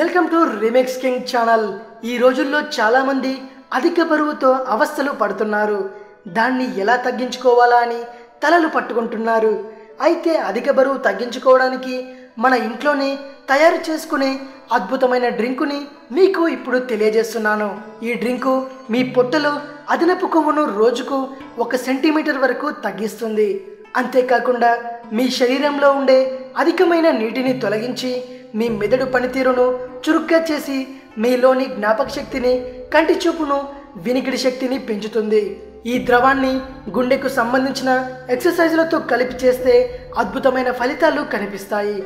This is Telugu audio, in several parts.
Welcome to remix king channel. ఈ రోజుల్లో చాలా మంది అధిక బరువుతో అవస్థలు పడుతున్నారు। దాన్ని ఎలా తగ్గించుకోవాలా అని తలలు పట్టుకుంటున్నారు। అయితే అధిక బరువు తగ్గించుకోవడానికి మన ఇంట్లోనే తయారు చేసుకునే అద్భుతమైన డ్రింకుని మీకు ఇప్పుడు తెలియజేస్తున్నాను। ఈ డ్రింకు మీ పొట్టలో అదనపు కొవ్వును రోజుకు 1 సెంటీమీటర్ వరకు తగ్గిస్తుంది। అంతేకాకుండా మీ శరీరంలో ఉండే అధికమైన నీటిని తొలగించి మీ మెదడు పనితీరును చురుగ్గా చేసి మీలోని జ్ఞాపక శక్తిని, కంటి చూపును, వినికిడి శక్తిని పెంచుతుంది। ఈ ద్రవాన్ని గుండెకు సంబంధించిన ఎక్సర్సైజ్లతో కలిపి చేస్తే అద్భుతమైన ఫలితాలు కనిపిస్తాయి।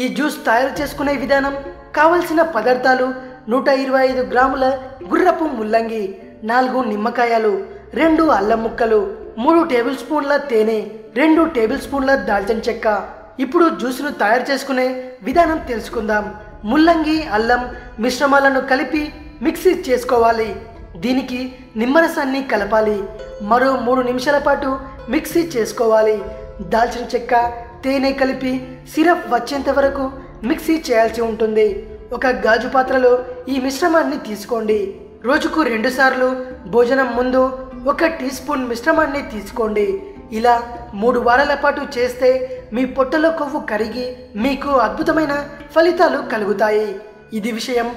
ఈ జ్యూస్ తయారు చేసుకునే విధానం: కావలసిన పదార్థాలు 125 గ్రాముల గుర్రపు ముల్లంగి, 4 నిమ్మకాయలు, 2 అల్లం ముక్కలు, 3 టేబుల్ స్పూన్ల తేనె, 2 టేబుల్ స్పూన్ల దాల్చిన చెక్క। ఇప్పుడు జ్యూస్ను తయారు చేసుకునే విధానం తెలుసుకుందాం। ముల్లంగి, అల్లం మిశ్రమాలను కలిపి మిక్సీ చేసుకోవాలి। దీనికి నిమ్మరసాన్ని కలపాలి। మరో 3 నిమిషాల పాటు మిక్సీ చేసుకోవాలి। దాల్చిన చెక్క, తేనె కలిపి సిరప్ వచ్చేంత వరకు మిక్సీ చేయాల్సి ఉంటుంది। ఒక గాజు పాత్రలో ఈ మిశ్రమాన్ని తీసుకోండి। రోజుకు 2 సార్లు భోజనం ముందు 1 టీ స్పూన్ మిశ్రమాన్ని తీసుకోండి। ఇలా 3 వారాల పాటు చేస్తే మీ పొట్టలో కొవ్వు కరిగి మీకు అద్భుతమైన ఫలితాలు కలుగుతాయి। ఇది విషయం।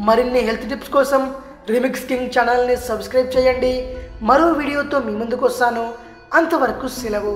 మరిన్ని హెల్త్ టిప్స్ కోసం రీమిక్స్ కింగ్ ఛానల్ని సబ్స్క్రైబ్ చేయండి। మరో వీడియోతో మీ ముందుకు వస్తాను। అంతవరకు సెలవు।